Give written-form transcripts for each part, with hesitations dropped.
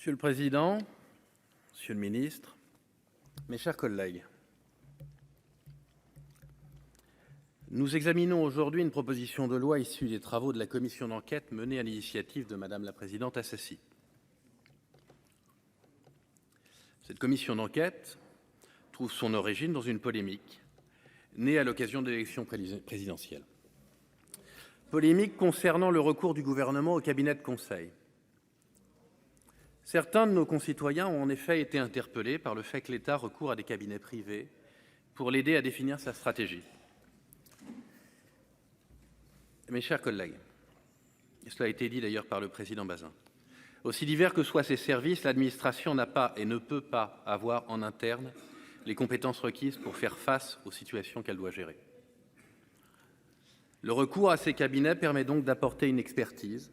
Monsieur le président, monsieur le ministre, mes chers collègues, nous examinons aujourd'hui une proposition de loi issue des travaux de la commission d'enquête menée à l'initiative de Madame la présidente Assassi. Cette commission d'enquête trouve son origine dans une polémique née à l'occasion de l'élection présidentielle. Polémique concernant le recours du gouvernement au cabinet de conseil. Certains de nos concitoyens ont en effet été interpellés par le fait que l'État recourt à des cabinets privés pour l'aider à définir sa stratégie. Mes chers collègues, et cela a été dit d'ailleurs par le président Bazin, aussi divers que soient ces services, l'administration n'a pas et ne peut pas avoir en interne les compétences requises pour faire face aux situations qu'elle doit gérer. Le recours à ces cabinets permet donc d'apporter une expertise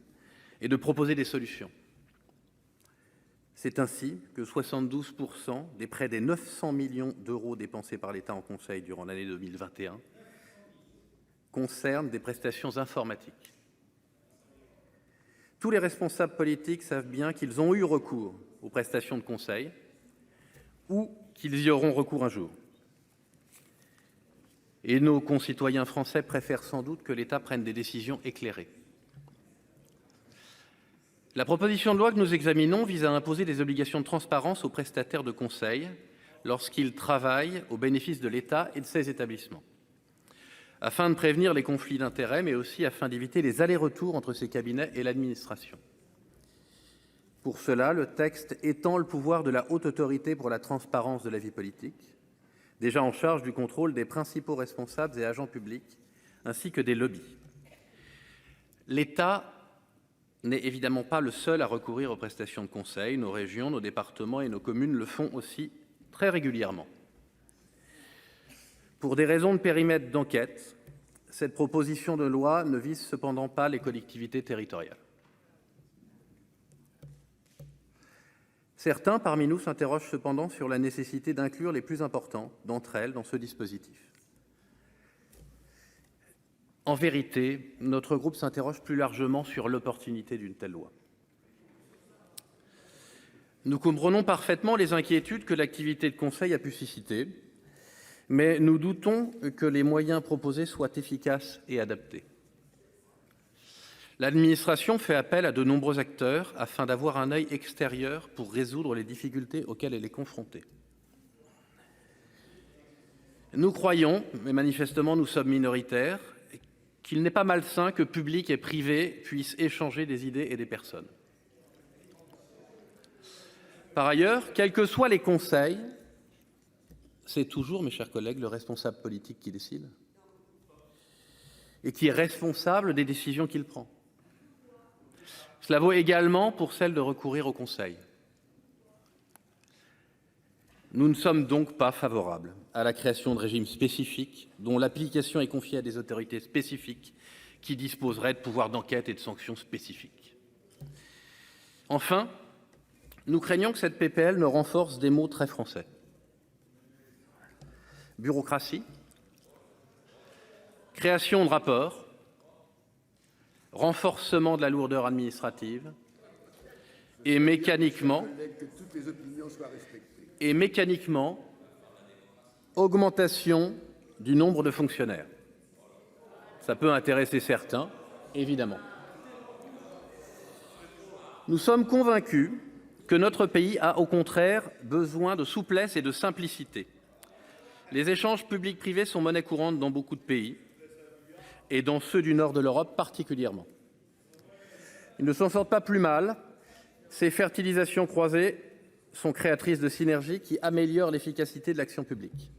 et de proposer des solutions. C'est ainsi que 72% des près des 900 millions d'euros dépensés par l'État en conseil durant l'année 2021 concernent des prestations informatiques. Tous les responsables politiques savent bien qu'ils ont eu recours aux prestations de conseil ou qu'ils y auront recours un jour. Et nos concitoyens français préfèrent sans doute que l'État prenne des décisions éclairées. La proposition de loi que nous examinons vise à imposer des obligations de transparence aux prestataires de conseil lorsqu'ils travaillent au bénéfice de l'État et de ses établissements, afin de prévenir les conflits d'intérêts, mais aussi afin d'éviter les allers-retours entre ces cabinets et l'administration. Pour cela, le texte étend le pouvoir de la Haute Autorité pour la transparence de la vie politique, déjà en charge du contrôle des principaux responsables et agents publics, ainsi que des lobbies. L'État n'est évidemment pas le seul à recourir aux prestations de conseil. Nos régions, nos départements et nos communes le font aussi très régulièrement. Pour des raisons de périmètre d'enquête, cette proposition de loi ne vise cependant pas les collectivités territoriales. Certains parmi nous s'interrogent cependant sur la nécessité d'inclure les plus importants d'entre elles dans ce dispositif. En vérité, notre groupe s'interroge plus largement sur l'opportunité d'une telle loi. Nous comprenons parfaitement les inquiétudes que l'activité de conseil a pu susciter, mais nous doutons que les moyens proposés soient efficaces et adaptés. L'administration fait appel à de nombreux acteurs afin d'avoir un œil extérieur pour résoudre les difficultés auxquelles elle est confrontée. Nous croyons, mais manifestement nous sommes minoritaires, qu'il n'est pas malsain que public et privé puissent échanger des idées et des personnes. Par ailleurs, quels que soient les conseils, c'est toujours, mes chers collègues, le responsable politique qui décide et qui est responsable des décisions qu'il prend. Cela vaut également pour celle de recourir au conseil. Nous ne sommes donc pas favorables à la création de régimes spécifiques dont l'application est confiée à des autorités spécifiques qui disposeraient de pouvoirs d'enquête et de sanctions spécifiques. Enfin, nous craignons que cette PPL ne renforce des mots très français. Bureaucratie, création de rapports, renforcement de la lourdeur administrative et mécaniquement, augmentation du nombre de fonctionnaires. Ça peut intéresser certains, évidemment. Nous sommes convaincus que notre pays a au contraire besoin de souplesse et de simplicité. Les échanges publics-privés sont monnaie courante dans beaucoup de pays, et dans ceux du nord de l'Europe particulièrement. Ils ne s'en sortent pas plus mal. Ces fertilisations croisées sont créatrices de synergies qui améliorent l'efficacité de l'action publique.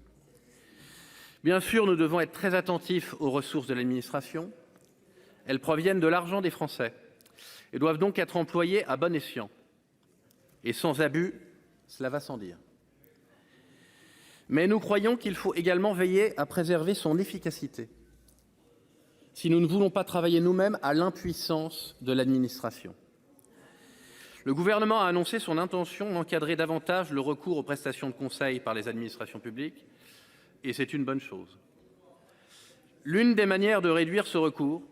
Bien sûr, nous devons être très attentifs aux ressources de l'administration. Elles proviennent de l'argent des Français et doivent donc être employées à bon escient. Et sans abus, cela va sans dire. Mais nous croyons qu'il faut également veiller à préserver son efficacité, si nous ne voulons pas travailler nous-mêmes à l'impuissance de l'administration. Le gouvernement a annoncé son intention d'encadrer davantage le recours aux prestations de conseil par les administrations publiques, et c'est une bonne chose. L'une des manières de réduire ce recours,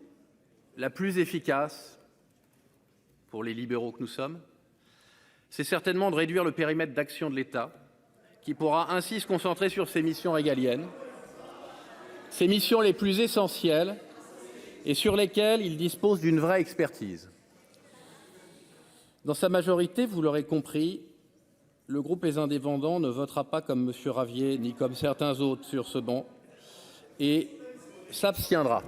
la plus efficace pour les libéraux que nous sommes, c'est certainement de réduire le périmètre d'action de l'État, qui pourra ainsi se concentrer sur ses missions régaliennes, ses missions les plus essentielles et sur lesquelles il dispose d'une vraie expertise. Dans sa majorité, vous l'aurez compris, le groupe Les Indépendants ne votera pas comme M. Ravier ni comme certains autres sur ce banc et s'abstiendra.